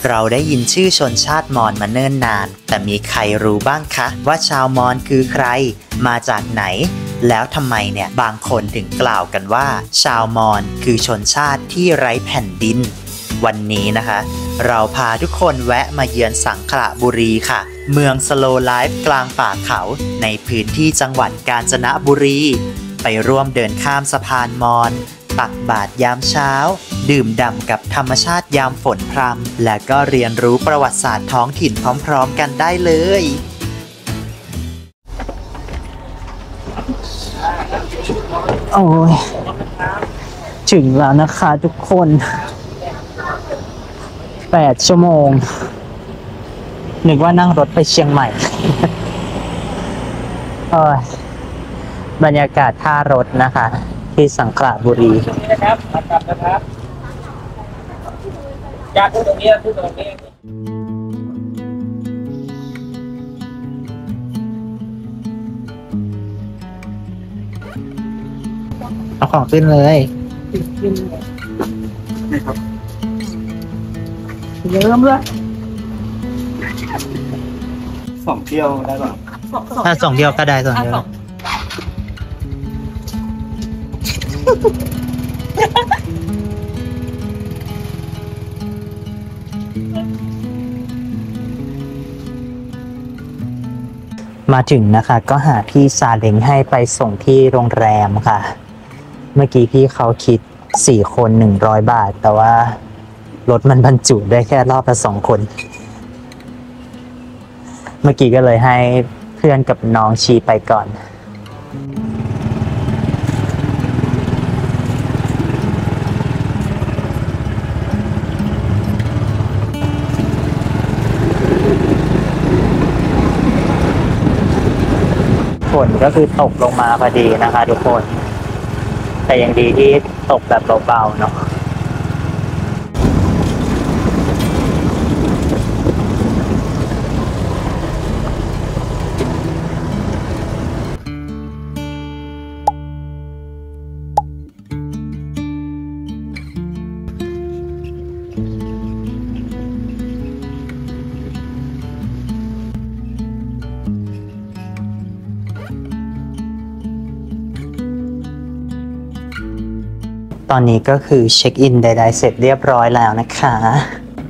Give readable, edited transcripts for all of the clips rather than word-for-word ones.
เราได้ยินชื่อชนชาติมอญมาเนิ่นนานแต่มีใครรู้บ้างคะว่าชาวมอญคือใครมาจากไหนแล้วทำไมเนี่ยบางคนถึงกล่าวกันว่าชาวมอญคือชนชาติที่ไร้แผ่นดินวันนี้นะคะเราพาทุกคนแวะมาเยือนสังขละบุรีค่ะเมืองสโลว์ไลฟ์กลางป่าเขาในพื้นที่จังหวัดกาญจนบุรีไปร่วมเดินข้ามสะพานมอญตักบาตรยามเช้าดื่มด่ำกับธรรมชาติยามฝนพรำและก็เรียนรู้ประวัติศาสตร์ท้องถิ่นพร้อมๆกันได้เลยโอ้ยถึงแล้วนะคะทุกคน8 ชั่วโมงนึกว่านั่งรถไปเชียงใหม่บรรยากาศท่ารถนะคะที่สังขละบุรีนะครับอยากพูดตรงนี้พูดตรงนี้เอาของขึ้นเลยเริ่มเลย2 เที่ยวได้ป่ะถ้า2 เที่ยวก็ได้2 เที่ยวมาถึงนะคะก็หาพี่ซาเล้งให้ไปส่งที่โรงแรมค่ะเมื่อกี้พี่เขาคิด4 คน100 บาทแต่ว่ารถมันบรรจุได้แค่รอบละ2 คนเมื่อกี้ก็เลยให้เพื่อนกับน้องชีไปก่อนฝนก็คือตกลงมาพอดีนะคะทุกคนแต่ยังดีที่ตกแบบเบาๆเนาะตอนนี้ก็คือเช็คอินใดๆเสร็จเรียบร้อยแล้วนะคะ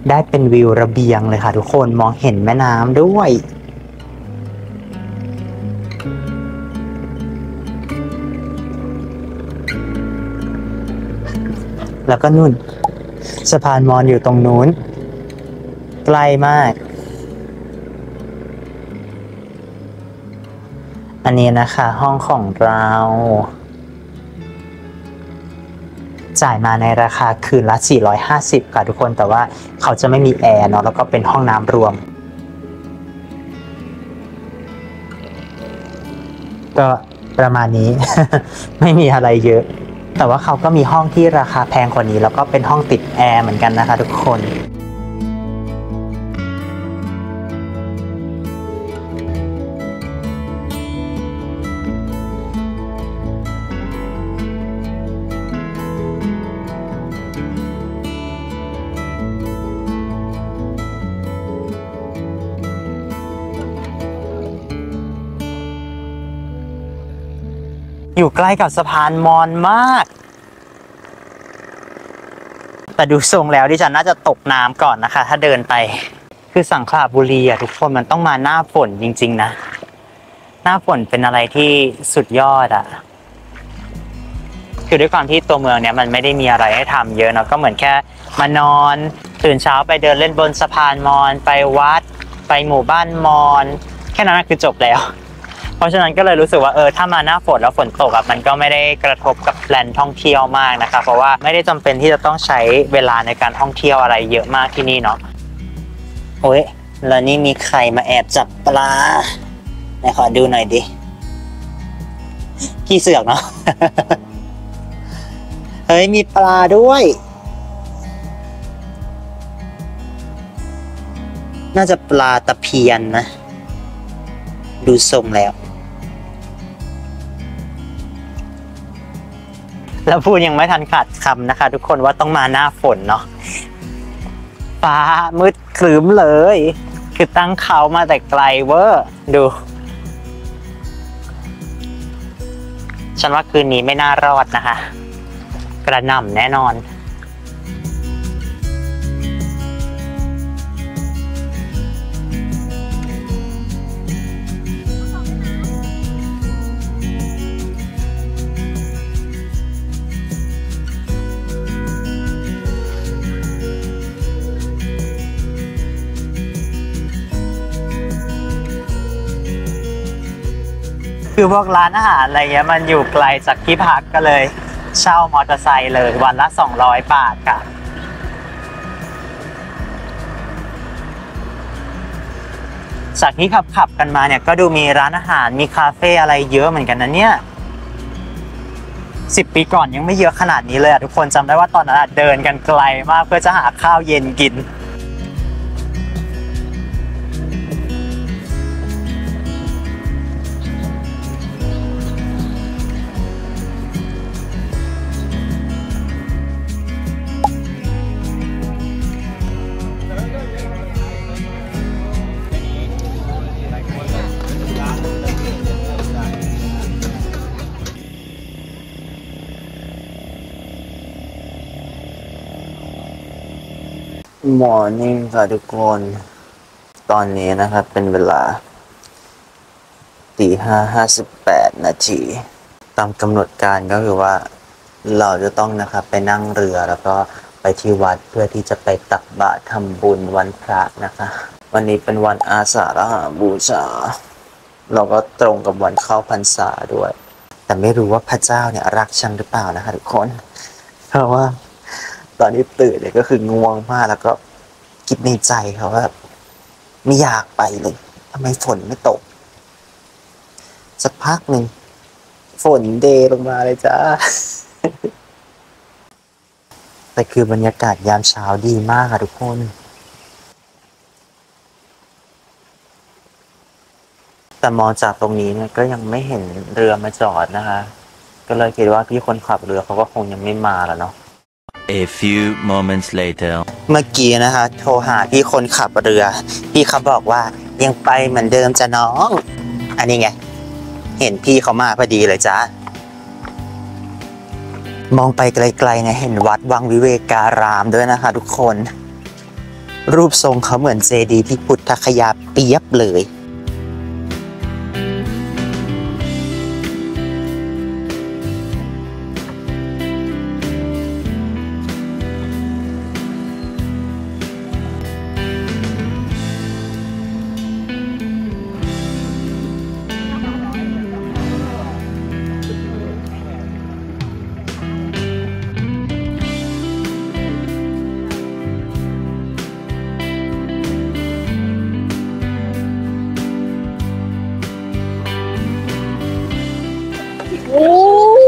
ได้เป็นวิวระเบียงเลยค่ะทุกคนมองเห็นแม่น้ำด้วยแล้วก็นู่นสะพานมอญอยู่ตรงนู้นใกล้มากอันนี้นะคะห้องของเราจ่ายมาในราคาคืนละ450ค่ะทุกคนแต่ว่าเขาจะไม่มีแอร์เนาะแล้วก็เป็นห้องน้ำรวมก็ประมาณนี้ ไม่มีอะไรเยอะแต่ว่าเขาก็มีห้องที่ราคาแพงกว่านี้แล้วก็เป็นห้องติดแอร์เหมือนกันนะคะทุกคนอยู่ใกล้กับสะพานมอญมากแต่ดูทรงแล้วดิฉันน่าจะตกน้ำก่อนนะคะถ้าเดินไปคือสังขละบุรีทุกคนมันต้องมาหน้าฝนจริงๆนะหน้าฝนเป็นอะไรที่สุดยอดคือด้วยความที่ตัวเมืองเนี่ยมันไม่ได้มีอะไรให้ทำเยอะเนาะก็เหมือนแค่มานอนตื่นเช้าไปเดินเล่นบนสะพานมอญไปวัดไปหมู่บ้านมอญแค่นั้นคือจบแล้วเพราะฉะนั้นก็เลยรู้สึกว่าถ้ามาหน้าฝนแล้วฝนตกมันก็ไม่ได้กระทบกับแพลนท่องเที่ยวมากนะคะเพราะว่าไม่ได้จำเป็นที่จะต้องใช้เวลาในการท่องเที่ยวอะไรเยอะมากที่นี่เนาะโอ้ยแล้วนี่มีใครมาแอบจับปลาไหนขอดูหน่อยดิขี้เสือกเนาะ เฮ้ยมีปลาด้วยน่าจะปลาตะเพียนนะดูทรงแล้ว แล้วพูดยังไม่ทันขาดคำนะคะทุกคนว่าต้องมาหน้าฝนเนาะฝ ฟ้ามืดครึ้มเลย คือตั้งเขามาแต่ไกลเวอร์ดู ฉันว่าคืนนี้ไม่น่ารอดนะคะ กระหน่ำแน่นอน คือพวกร้านอาหารอะไรเงี้ยมันอยู่ไกลจากที่พักก็เลยเช่ามอเตอร์ไซค์เลยวันละ200 บาทค่ะจากที่ขับกันมาเนี่ยก็ดูมีร้านอาหารมีคาเฟ่อะไรเยอะเหมือนกันนะเนี่ย10 ปีก่อนยังไม่เยอะขนาดนี้เลยอะทุกคนจำได้ว่าตอนนั้นเดินกันไกลมากเพื่อจะหาข้าวเย็นกินมอร์นิ่งค่ะทุกคนตอนนี้นะครับเป็นเวลา 5:58 นาทีตามกำหนดการก็คือว่าเราจะต้องนะครับไปนั่งเรือแล้วก็ไปที่วัดเพื่อที่จะไปตักบาตรทำบุญวันพระนะคะวันนี้เป็นวันอาสาฬหบูชาเราก็ตรงกับวันเข้าพรรษาด้วยแต่ไม่รู้ว่าพระเจ้าเนี่ยรักฉันหรือเปล่านะคะทุกคนเพราะว่าตอนนี้ตื่นเนี่ยก็คือง่วงมากแล้วก็คิดในใจเขาว่าไม่อยากไปเลยทำไมฝนไม่ตกสักพักหนึ่งฝนเดลงมาเลยจ้า แต่คือบรรยากาศยามเช้าดีมากค่ะทุกคนแต่มองจากตรงนี้เนี่ยก็ยังไม่เห็นเรือมาจอดนะคะก็เลยคิดว่าพี่คนขับเรือเขาก็คงยังไม่มาแล้วเนาะA few moments later เมื่อกี้นะคะโทรหาพี่คนขับเรือพี่เขาบอกว่ายังไปเหมือนเดิมจ้ะน้องอันนี้ไงเห็นพี่เขามาพอดีเลยจ้ามองไปไกลๆเนี่ยเห็นวัดวังวิเวการามด้วยนะคะทุกคนรูปทรงเขาเหมือนเจดีย์พิพุทธคยาเปียบเลย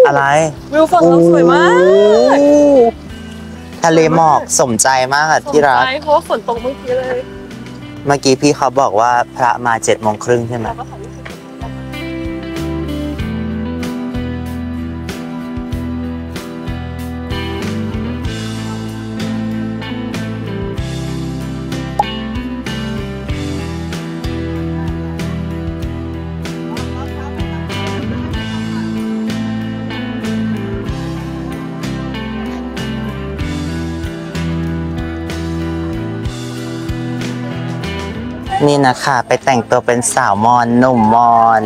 อะไรวิวฝั่งนู้นสวยมากทะเลหมอกสมใจมากค่ะที่รักใช่เพราะฝนตกเมื่อกี้เลยเมื่อกี้พี่เขาบอกว่าพระมา7:30ใช่ไหมนี่นะคะไปแต่งตัวเป็นสาวมอญหนุ่มมอญ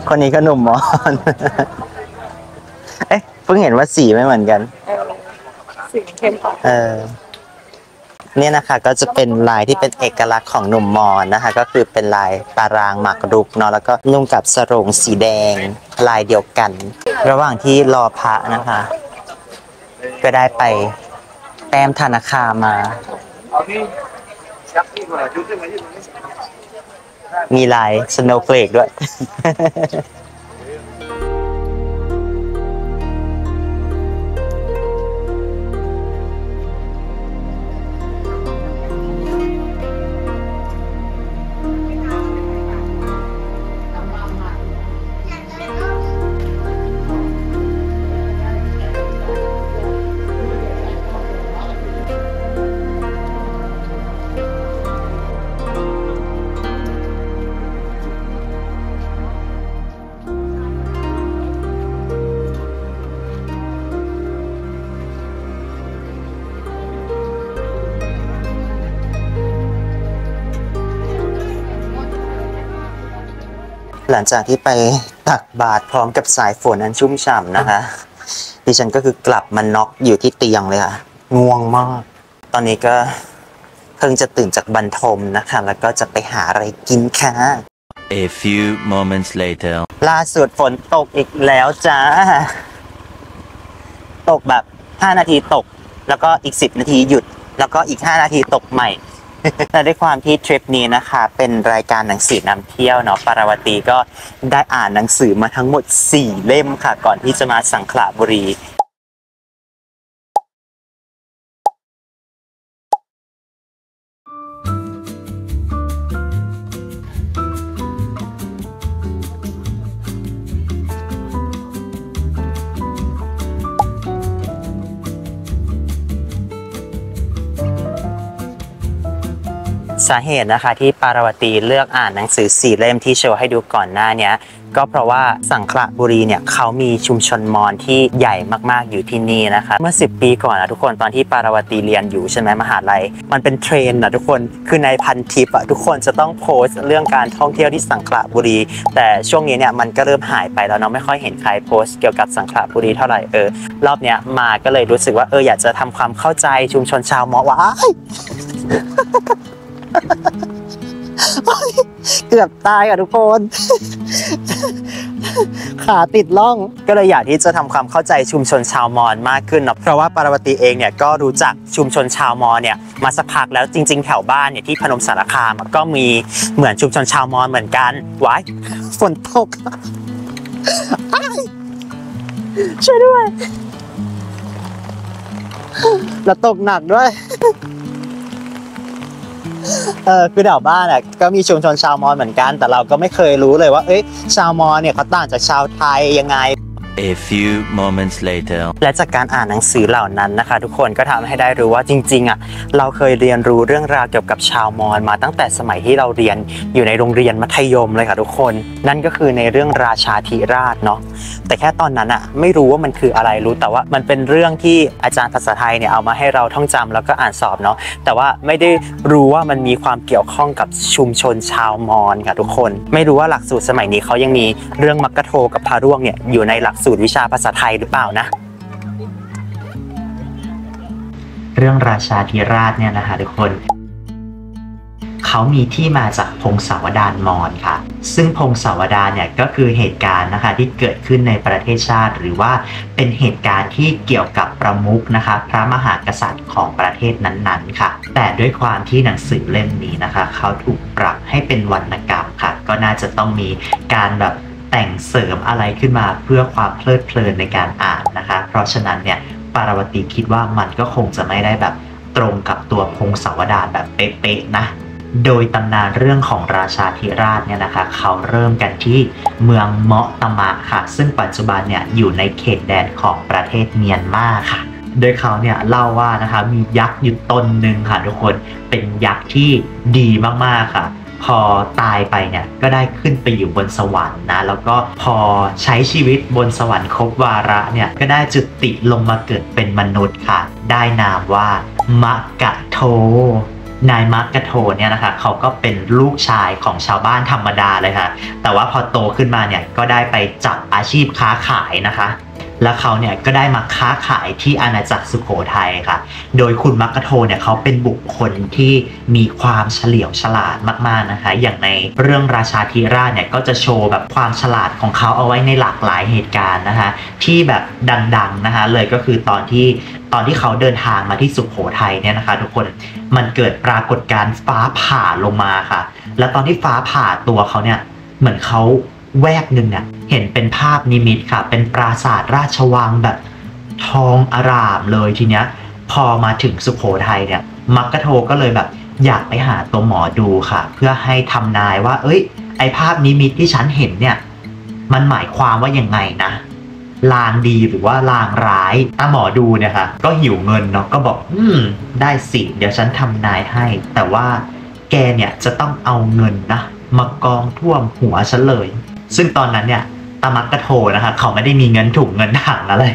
คนนี้ก็หนุ่มมอญ เอ๊ะเพิ่งเห็นว่าสีไม่เหมือนกันสีเข้มกว่าเนี่ยนะคะก็จะเป็นลายที่เป็นเอกลักษณ์ของหนุ่มมอญนะคะก็คือเป็นลายตารางหมากรุกเนาะแล้วก็นุ่งกับสรงสีแดงลายเดียวกันระหว่างที่รอพระนะคะก็ได้ไปแต้มธนาคารมามีลายสโนว์เฟลกด้วย หลังจากที่ไปตักบาตรพร้อมกับสายฝนอันชุ่มฉ่ำนะคะดิฉันก็คือกลับมาน็อกอยู่ที่เตียงเลยค่ะง่วงมากตอนนี้ก็เพิ่งจะตื่นจากบรรทมนะคะแล้วก็จะไปหาอะไรกินค่ะ A few moments later. ล่าสุดฝนตกอีกแล้วจ้าตกแบบ5 นาทีตกแล้วก็อีก10 นาทีหยุดแล้วก็อีก5 นาทีตกใหม่ แต่ด้วยความที่ทริปนี้นะคะเป็นรายการหนังสือนำเที่ยวเนาะปาราวตีก็ได้อ่านหนังสือมาทั้งหมด4 เล่มค่ะก่อนที่จะมาสังขละบุรีสาเหตุนะคะที่ปาราวตีเลือกอ่านหนังสือ4 เล่มที่โชว์ให้ดูก่อนหน้านี้ก็เพราะว่าสังขละบุรีเนี่ยเขามีชุมชนมอญที่ใหญ่มากๆอยู่ที่นี่นะคะเมื่อ10 ปีก่อนนะทุกคนตอนที่ปาราวตีเรียนอยู่ใช่ไหมมหาลัยมันเป็นเทรนด์นะทุกคนคือในพันทิปอะทุกคนจะต้องโพสต์เรื่องการท่องเที่ยวที่สังขละบุรีแต่ช่วงนี้เนี่ยมันก็เริ่มหายไปแล้วเนาะไม่ค่อยเห็นใครโพสต์เกี่ยวกับสังขละบุรีเท่าไหร่รอบเนี้ยมาก็เลยรู้สึกว่าอยากจะทำความเข้าใจชุมชนชาวมอญว้ายเกือบตายอ่ะทุกคนขาติดล่องก็เลยอยากที่จะทำความเข้าใจชุมชนชาวมอญมากขึ้นเนาะเพราะว่าปาราวตีเองเนี่ยก็รู้จักชุมชนชาวมอญเนี่ยมาสักพักแล้วจริงๆแถวบ้านเนี่ยที่พนมสารคามก็มีเหมือนชุมชนชาวมอญเหมือนกันว้ายฝนตกช่วยด้วยแล้วตกหนักด้วยคือแถวบ้านก็มีชุมชนชาวมอญเหมือนกันแต่เราก็ไม่เคยรู้เลยว่าชาวมอญเนี่ยเขาต่างจากชาวไทยยังไง A few moments later. และจากการอ่านหนังสือเหล่านั้นนะคะทุกคนก็ทำให้ได้รู้ว่าจริงๆเราเคยเรียนรู้เรื่องราวเกี่ยวกับชาวมอญมาตั้งแต่สมัยที่เราเรียนอยู่ในโรงเรียนมัธยมเลยค่ะทุกคนนั่นก็คือในเรื่องราชาธิราชเนาะแต่แค่ตอนนั้นไม่รู้ว่ามันคืออะไรรู้แต่ว่ามันเป็นเรื่องที่อาจารย์ภาษาไทยเนี่ยเอามาให้เราท่องจำแล้วก็อ่านสอบเนาะแต่ว่าไม่ได้รู้ว่ามันมีความเกี่ยวข้องกับชุมชนชาวมอญค่ะทุกคนไม่รู้ว่าหลักสูตรสมัยนี้เขายังมีเรื่องมักกะโทกับพระร่วงเนี่ยอยู่ในหลักสูตรวิชาภาษาไทยหรือเปล่านะเรื่องราชาธิราชเนี่ยนะคะทุกคนเขามีที่มาจากพงศาวดารมอญค่ะซึ่งพงศาวดารเนี่ยก็คือเหตุการณ์นะคะที่เกิดขึ้นในประเทศชาติหรือว่าเป็นเหตุการณ์ที่เกี่ยวกับประมุขนะคะพระมหากษัตริย์ของประเทศนั้นๆค่ะแต่ด้วยความที่หนังสือเล่มนี้นะคะเขาถูกปรับให้เป็นวรรณกรรมค่ะก็น่าจะต้องมีการแบบแต่งเสริมอะไรขึ้นมาเพื่อความเพลิดเพลินในการอ่านนะคะเพราะฉะนั้นเนี่ยปาราวตีคิดว่ามันก็คงจะไม่ได้แบบตรงกับตัวพงศาวดารแบบเป๊ะๆนะโดยตำนานเรื่องของราชาธิราชเนี่ยนะคะเขาเริ่มกันที่เมืองเมาะตะมะค่ะซึ่งปัจจุบันเนี่ยอยู่ในเขตแดนของประเทศเมียนมาค่ะโดยเขาเนี่ยเล่าว่านะคะมียักษ์อยู่ตนหนึ่งค่ะทุกคนเป็นยักษ์ที่ดีมากๆค่ะพอตายไปเนี่ยก็ได้ขึ้นไปอยู่บนสวรรค์นะแล้วก็พอใช้ชีวิตบนสวรรค์ครบวาระเนี่ยก็ได้จุติลงมาเกิดเป็นมนุษย์ค่ะได้นามว่ามักกะโทนายมักกะโทเนี่ยนะคะเขาก็เป็นลูกชายของชาวบ้านธรรมดาเลยค่ะแต่ว่าพอโตขึ้นมาเนี่ยก็ได้ไปจับอาชีพค้าขายนะคะแล้วเขาเนี่ยก็ได้มาค้าขายที่อาณาจักรสุโขทัยค่ะโดยคุณมักกะโทเนี่ยเขาเป็นบุคคลที่มีความเฉลียวฉลาดมากๆนะคะอย่างในเรื่องราชาธิราชเนี่ยก็จะโชว์แบบความฉลาดของเขาเอาไว้ในหลากหลายเหตุการณ์นะคะที่แบบดังๆนะคะเลยก็คือตอนที่เขาเดินทางมาที่สุโขทัยเนี่ยนะคะทุกคนมันเกิดปรากฏการณ์ฟ้าผ่าลงมาค่ะแล้วตอนที่ฟ้าผ่าตัวเขาเนี่ยเหมือนเขาแวบหนึ่งเนี่ยเห็นเป็นภาพนิมิตค่ะเป็นปราสาทราชวังแบบทองอร่ามเลยทีเนี้ยพอมาถึงสุโขทัยเนี่ยมักกะโทก็เลยแบบอยากไปหาตัวหมอดูค่ะเพื่อให้ทำนายว่าไอภาพนิมิตที่ฉันเห็นเนี่ยมันหมายความว่ายังไงนะลางดีหรือว่าลางร้ายหมอดูเนี่ยค่ะก็หิวเงินเนาะก็บอกได้สิเดี๋ยวฉันทำนายให้แต่ว่าแกเนี่ยจะต้องเอาเงินนะมากองท่วมหัวฉันเลยซึ่งตอนนั้นเนี่ยตามักกะโทนะคะเขาไม่ได้มีเงินถุงเงินถังอะไร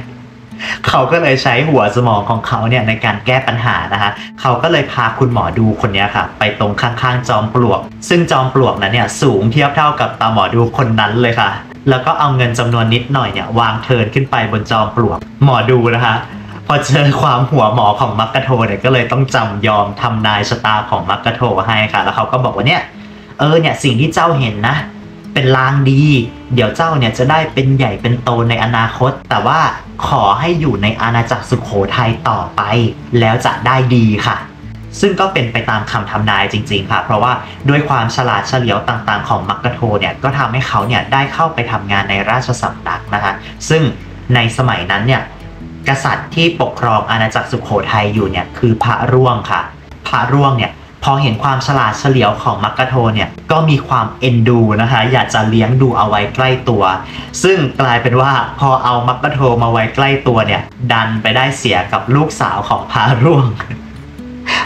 เขาก็เลยใช้หัวสมองของเขาเนี่ยในการแก้ปัญหานะคะเขาก็เลยพาคุณหมอดูคนนี้ค่ะไปตรงข้างๆจอมปลวกซึ่งจอมปลวกนั้นเนี่ยสูงเทียบเท่ากับตาหมอดูคนนั้นเลยค่ะแล้วก็เอาเงินจำนวนนิดหน่อยเนี่ยวางเทิร์นขึ้นไปบนจอมปลวกหมอดูนะคะพอเจอความหัวหมอของมักกะโทเนี่ยก็เลยต้องจำยอมทำนายชะตาของมักกะโทให้ค่ะแล้วเขาก็บอกว่าเนี่ยสิ่งที่เจ้าเห็นนะเป็นลางดีเดี๋ยวเจ้าเนี่ยจะได้เป็นใหญ่เป็นโตในอนาคตแต่ว่าขอให้อยู่ในอาณาจักรสุโขทัยต่อไปแล้วจะได้ดีค่ะซึ่งก็เป็นไปตามคำทำนายจริงๆค่ะเพราะว่าด้วยความฉลาดเฉลียวต่างๆของมักกะโทเนี่ยก็ทำให้เขาเนี่ยได้เข้าไปทำงานในราชสำนักนะคะซึ่งในสมัยนั้นเนี่ยกษัตริย์ที่ปกครองอาณาจักรสุโขทัยอยู่เนี่ยคือพระร่วงค่ะพระร่วงเนี่ยพอเห็นความฉลาดเฉลียวของมักกะโทเนี่ยก็มีความเอ็นดูนะคะอยากจะเลี้ยงดูเอาไว้ใกล้ตัวซึ่งกลายเป็นว่าพอเอามักกะโทมาไว้ใกล้ตัวเนี่ยดันไปได้เสียกับลูกสาวของพระร่วง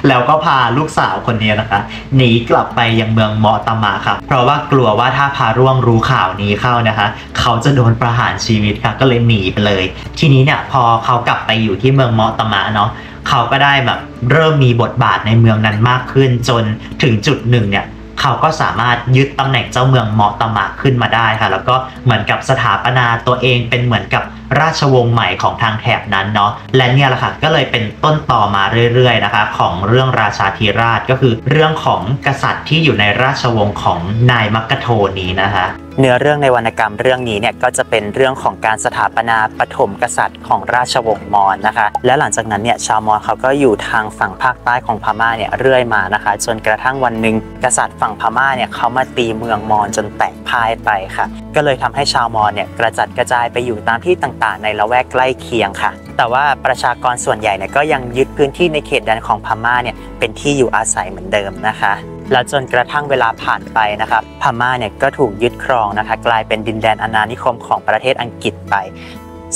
แล้วก็พาลูกสาวคนนี้นะคะหนีกลับไปยังเมืองเมาะตามะค่ะเพราะว่ากลัวว่าถ้าพาร่วงรู้ข่าวนี้เข้านะคะเขาจะโดนประหารชีวิตค่ะก็เลยหนีไปเลยทีนี้เนี่ยพอเขากลับไปอยู่ที่เมืองเมาะตามะเนาะเขาก็ได้แบบเริ่มมีบทบาทในเมืองนั้นมากขึ้นจนถึงจุดหนึ่งเนี่ยเขาก็สามารถยึดตำแหน่งเจ้าเมืองเมาะตามะขึ้นมาได้ค่ะแล้วก็เหมือนกับสถาปนาตัวเองเป็นเหมือนกับราชวงศ์ใหม่ของทางแถบนั้นเนาะและเนี่ยแหละค่ะก็เลยเป็นต้นต่อมาเรื่อยๆนะคะของเรื่องราชาธิราชก็คือเรื่องของกษัตริย์ที่อยู่ในราชวงศ์ของนายมักกะโทนี้นะคะเนื้อเรื่องในวรรณกรรมเรื่องนี้เนี่ยก็จะเป็นเรื่องของการสถาปนาปฐมกษัตริย์ของราชวงศ์มอญนะคะและหลังจากนั้นเนี่ยชาวมอญเขาก็อยู่ทางฝั่งภาคใต้ของพม่าเนี่ยเรื่อยมานะคะจนกระทั่งวันหนึ่งกษัตริย์ฝั่งพม่าเนี่ยเขามาตีเมืองมอญจนแตกพ่ายไปค่ะก็เลยทำให้ชาวมอญเนี่ยกระจัดกระจายไปอยู่ตามที่ต่างๆในละแวกใกล้เคียงค่ะแต่ว่าประชากรส่วนใหญ่เนี่ยก็ยังยึดพื้นที่ในเขตแดนของพม่าเนี่ยเป็นที่อยู่อาศัยเหมือนเดิมนะคะแล้วจนกระทั่งเวลาผ่านไปนะครับพม่าเนี่ยก็ถูกยึดครองนะคะกลายเป็นดินแดนอาณานิคมของประเทศอังกฤษไป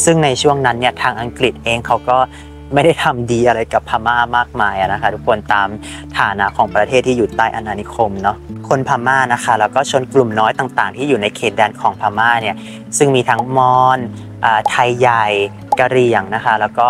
ซึ่งในช่วงนั้นเนี่ยทางอังกฤษเองเขาก็ไม่ได้ทำดีอะไรกับพม่ามากมายนะคะทุกคนตามฐานะของประเทศที่อยู่ใต้อาณานิคมเนาะคนพม่านะคะแล้วก็ชนกลุ่มน้อยต่างๆที่อยู่ในเขตแดนของพม่าเนี่ยซึ่งมีทั้งมอญไทยใหญ่กะเหรี่ยงนะคะแล้วก็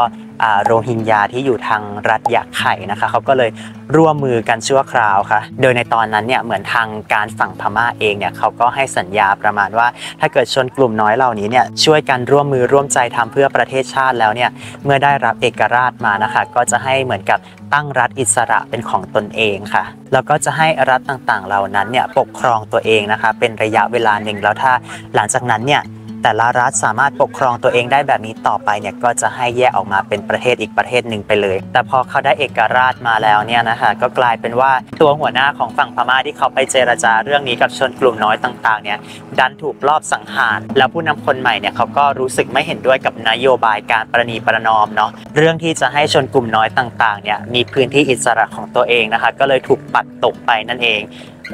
โรฮิงญาที่อยู่ทางรัฐยะไข่นะคะเขาก็เลยร่วมมือกันชั่วคราวค่ะโดยในตอนนั้นเนี่ยเหมือนทางการฝั่งพม่าเองเนี่ยเขาก็ให้สัญญาประมาณว่าถ้าเกิดชนกลุ่มน้อยเหล่านี้เนี่ยช่วยกันร่วมมือร่วมใจทำเพื่อประเทศชาติแล้วเนี่ยเมื่อได้รับเอกราชมานะคะก็จะให้เหมือนกับตั้งรัฐอิสระเป็นของตนเองค่ะแล้วก็จะให้รัฐต่างๆเหล่านั้นเนี่ยปกครองตัวเองนะคะเป็นระยะเวลาหนึ่งแล้วถ้าหลังจากนั้นเนี่ยแต่ละรัฐสามารถปกครองตัวเองได้แบบนี้ต่อไปเนี่ยก็จะให้แยกออกมาเป็นประเทศอีกประเทศหนึ่งไปเลยแต่พอเขาได้เอกราชมาแล้วเนี่ยนะคะก็กลายเป็นว่าตัวหัวหน้าของฝั่งพม่าที่เขาไปเจรจาเรื่องนี้กับชนกลุ่มน้อยต่างๆเนี่ยดันถูกลอบสังหารแล้วผู้นำคนใหม่เนี่ยเขาก็รู้สึกไม่เห็นด้วยกับนโยบายการประนีประนอมเนาะเรื่องที่จะให้ชนกลุ่มน้อยต่างๆเนี่ยมีพื้นที่อิสระของตัวเองนะคะก็เลยถูกปัดตกไปนั่นเอง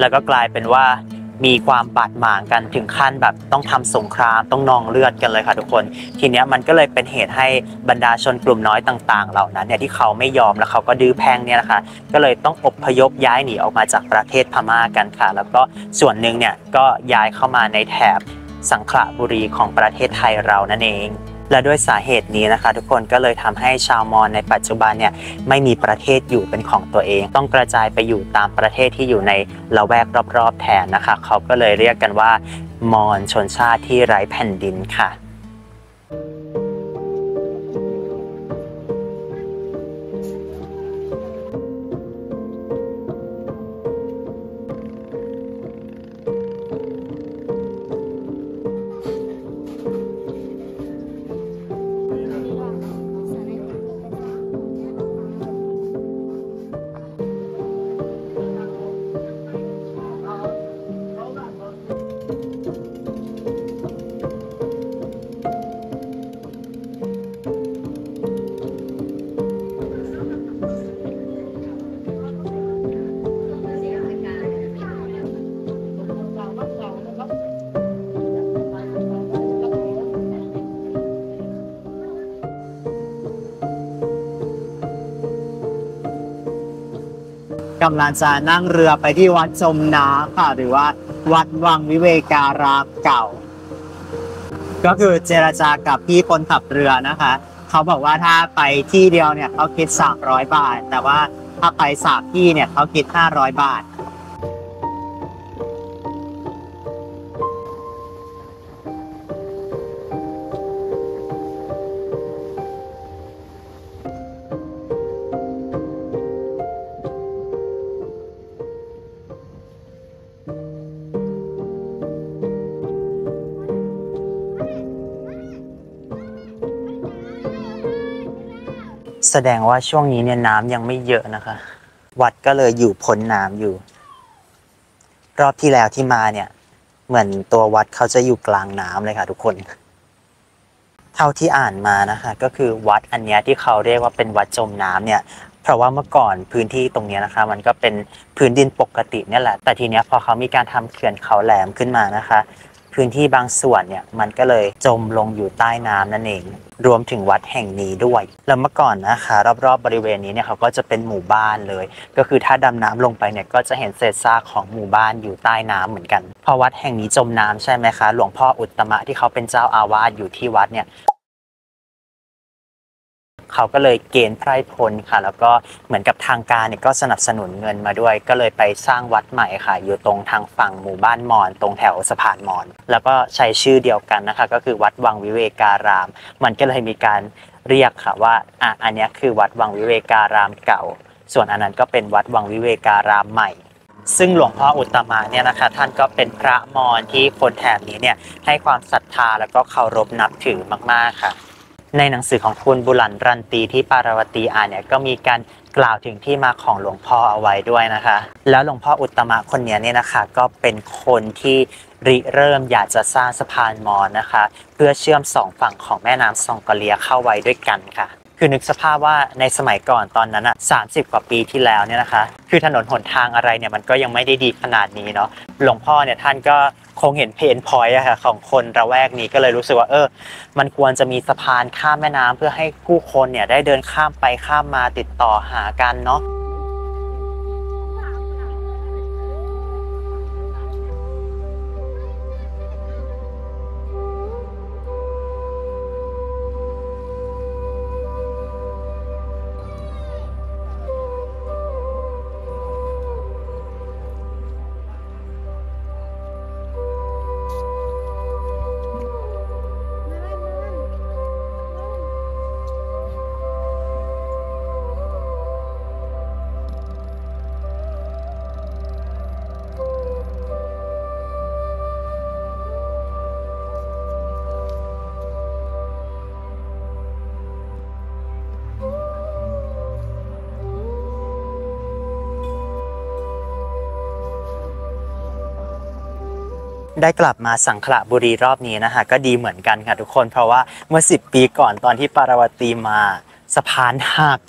แล้วก็กลายเป็นว่ามีความบาดหมางกันถึงขั้นแบบต้องทำสงครามต้องนองเลือดกันเลยค่ะทุกคนทีนี้มันก็เลยเป็นเหตุให้บรรดาชนกลุ่มน้อยต่างๆเหล่านั้นเนี่ยที่เขาไม่ยอมแล้วเขาก็ดื้อแพ่งเนี่ยนะคะก็เลยต้องอพยพย้ายหนีออกมาจากประเทศพม่ากันค่ะแล้วก็ส่วนหนึ่งเนี่ยก็ย้ายเข้ามาในแถบสังขละบุรีของประเทศไทยเรานั่นเองและด้วยสาเหตุนี้นะคะทุกคนก็เลยทำให้ชาวมอญในปัจจุบันเนี่ยไม่มีประเทศอยู่เป็นของตัวเองต้องกระจายไปอยู่ตามประเทศที่อยู่ในละแวกรอบๆแทนนะคะเขาก็เลยเรียกกันว่ามอญชนชาติที่ไร้แผ่นดินค่ะกำลังจะนั่งเรือไปที่วัดจมน้ำค่ะหรือว่าวัดวังวิเวการามเก่าก็คือเจรจากับพี่คนขับเรือนะคะ เขาบอกว่าถ้าไปที่เดียวเนี่ยเขาคิด300 บาทแต่ว่าถ้าไป3 ที่เนี่ยเขาคิด500 บาทแสดงว่าช่วงนี้เนี่ยน้ำยังไม่เยอะนะคะวัดก็เลยอยู่พ้นน้ำอยู่รอบที่แล้วที่มาเนี่ยเหมือนตัววัดเขาจะอยู่กลางน้ำเลยค่ะทุกคนเท่าที่อ่านมานะคะก็คือวัดอันเนี้ยที่เขาเรียกว่าเป็นวัดจมน้ำเนี่ยเพราะว่าเมื่อก่อนพื้นที่ตรงนี้นะคะมันก็เป็นพื้นดินปกติเนี่ยแหละแต่ทีเนี้ยพอเขามีการทำเขื่อนเขาแหลมขึ้นมานะคะพื้นที่บางส่วนเนี่ยมันก็เลยจมลงอยู่ใต้น้ำนั่นเองรวมถึงวัดแห่งนี้ด้วยแล้วเมื่อก่อนนะคะรอบๆบริเวณนี้เนี่ยเขาก็จะเป็นหมู่บ้านเลยก็คือถ้าดำน้ำลงไปเนี่ยก็จะเห็นเศษซากของหมู่บ้านอยู่ใต้น้ำเหมือนกันพอวัดแห่งนี้จมน้ำใช่ไหมคะหลวงพ่ออุตตมะที่เขาเป็นเจ้าอาวาสอยู่ที่วัดเนี่ยเขาก็เลยเกณฑ์ไพร่พลค่ะแล้วก็เหมือนกับทางการเนี่ยก็สนับสนุนเงินมาด้วยก็เลยไปสร้างวัดใหม่ค่ะอยู่ตรงทางฝั่งหมู่บ้านมอญตรงแถวสะพานมอญแล้วก็ใช้ชื่อเดียวกันนะคะก็คือวัดวังวิเวการามมันก็เลยมีการเรียกค่ะว่าอันนี้คือวัดวังวิเวการามเก่าส่วนอันนั้นก็เป็นวัดวังวิเวการามใหม่ซึ่งหลวงพ่ออุตตมะเนี่ยนะคะท่านก็เป็นพระมอญที่คนแถบนี้เนี่ยให้ความศรัทธาแล้วก็เคารพนับถือมากๆค่ะในหนังสือของคุณบุรันรันตีที่ปารวตีอ่านเนี่ยก็มีการกล่าวถึงที่มาของหลวงพ่อเอาไว้ด้วยนะคะแล้วหลวงพ่ออุตตมะคนนี้เนี่ยนะคะก็เป็นคนที่ริเริ่มอยากจะสร้างสะพานมอญนะคะเพื่อเชื่อมสองฝั่งของแม่น้ำซองกอเลียเข้าไว้ด้วยกันค่ะคือนึกสภาพว่าในสมัยก่อนตอนนั้น30 กว่าปีที่แล้วเนี่ยนะคะคือถนนหนทางอะไรเนี่ยมันก็ยังไม่ได้ดีขนาดนี้เนาะหลวงพ่อเนี่ยท่านก็คงเห็นเพนพอยต์ค่ะของคนระแวกนี้ก็เลยรู้สึกว่ามันควรจะมีสะพานข้ามแม่น้ำเพื่อให้ผู้คนเนี่ยได้เดินข้ามไปข้ามมาติดต่อหากันเนาะได้กลับมาสังขละบุรีรอบนี้นะคะก็ดีเหมือนกันค่ะทุกคนเพราะว่าเมื่อ10 ปีก่อนตอนที่ปารวตีมาสะพานหัก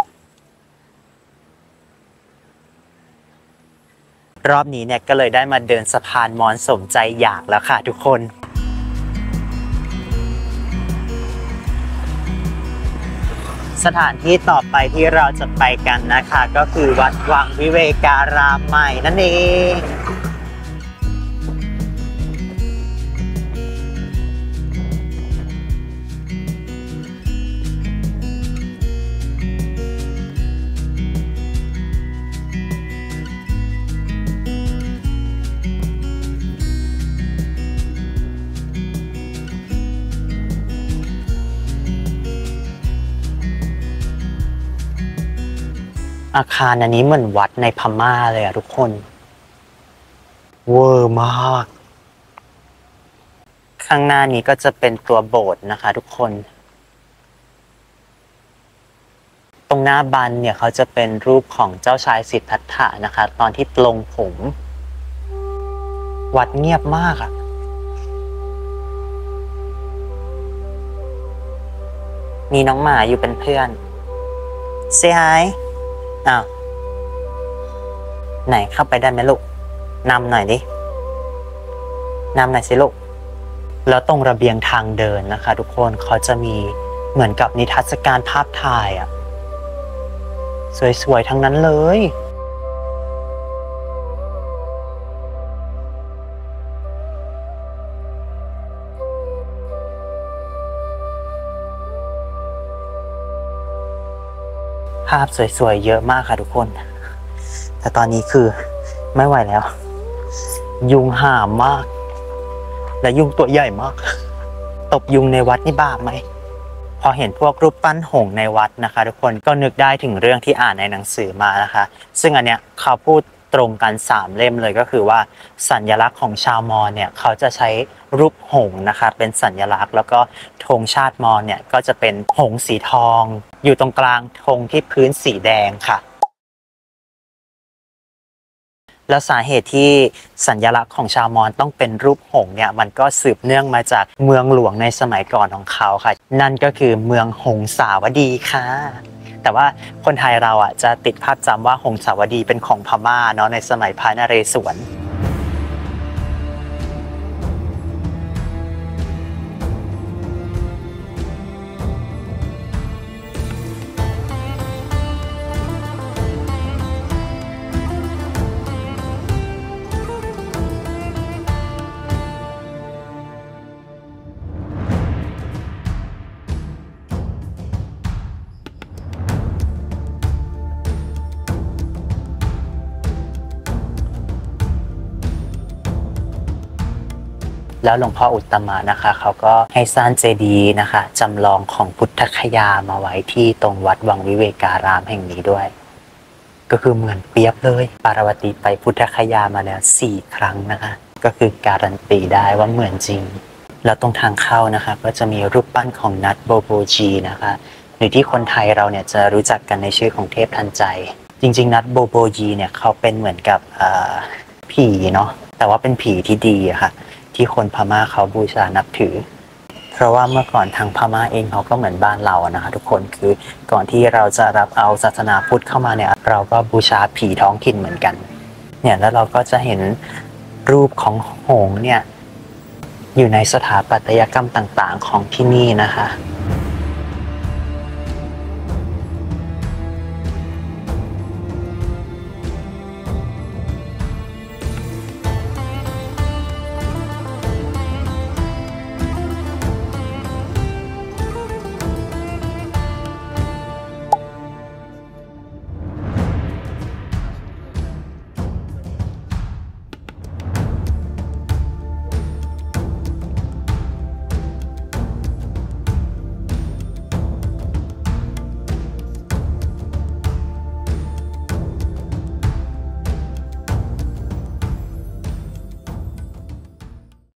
รอบนี้เนี่ยก็เลยได้มาเดินสะพานมอญสมใจอยากแล้วค่ะทุกคนสถานที่ต่อไปที่เราจะไปกันนะคะก็คือวัดวังวิเวการามใหม่นั่นเองอาคารอันนี้เหมือนวัดในพม่าเลยอะทุกคนเวอร์มากข้างหน้านี้ก็จะเป็นตัวโบสถ์นะคะทุกคนตรงหน้าบันเนี่ยเขาจะเป็นรูปของเจ้าชายสิทธัตถะนะคะตอนที่ปลงผมวัดเงียบมากอะมีน้องหมาอยู่เป็นเพื่อน Say hiอ้าวไหนเข้าไปได้ไหมลูกนำหน่อยดินำหน่อยสิลูกแล้วตรงระเบียงทางเดินนะคะทุกคนเขาจะมีเหมือนกับนิทรรศการภาพถ่ายอะสวยๆทั้งนั้นเลย าพสวยๆเยอะมากค่ะทุกคนแต่ตอนนี้คือไม่ไหวแล้วยุงห่ามมากและยุงตัวใหญ่มากตบยุงในวัดนี่บาปไหมพอเห็นพวกรูปปั้นหงส์ในวัดนะคะทุกคนก็นึกได้ถึงเรื่องที่อ่านในหนังสือมานะคะซึ่งอันเนี้ยเขาพูดตรงกัน3เล่มเลยก็คือว่าสัญลักษณ์ของชาวมอญเนี่ยเขาจะใช้รูปหงส์นะคะเป็นสัญลักษณ์แล้วก็ธงชาติมอญเนี่ยก็จะเป็นหงส์สีทองอยู่ตรงกลางธงที่พื้นสีแดงค่ะแล้วสาเหตุที่สัญลักษณ์ของชาวมอญต้องเป็นรูปหงส์เนี่ยมันก็สืบเนื่องมาจากเมืองหลวงในสมัยก่อนของเขาค่ะนั่นก็คือเมืองหงสาวดีค่ะแต่ว่าคนไทยเราจะติดภาพจำว่าหงสาวดีเป็นของพม่าเนาะในสมัยพระนเรศวรแล้วหลวงพ่ออุตตมะนะคะเขาก็ให้สร้างเจดีย์นะคะจำลองของพุทธคยามาไว้ที่ตรงวัดวังวิเวการามแห่งนี้ด้วยก็คือเหมือนเปียบเลยปารวตีไปพุทธคยามาแล้ว4 ครั้งนะคะก็คือการันตีได้ว่าเหมือนจริงแล้วตรงทางเข้านะคะก็จะมีรูปปั้นของนัทโบโบจีนะคะหรือที่คนไทยเราเนี่ยจะรู้จักกันในชื่อของเทพทันใจจริงๆนัทโบโบจีเนี่ยเขาเป็นเหมือนกับผีเนาะแต่ว่าเป็นผีที่ดีอะค่ะที่คนพม่าเขาบูชานับถือเพราะว่าเมื่อก่อนทางพม่าเองเขาก็เหมือนบ้านเรานะคะทุกคนคือก่อนที่เราจะรับเอาศาสนาพุทธเข้ามาเนี่ยเราก็บูชาผีท้องถิ่นเหมือนกันเนี่ยแล้วเราก็จะเห็นรูปของหงส์เนี่ยอยู่ในสถาปัตยกรรมต่างๆของที่นี่นะคะ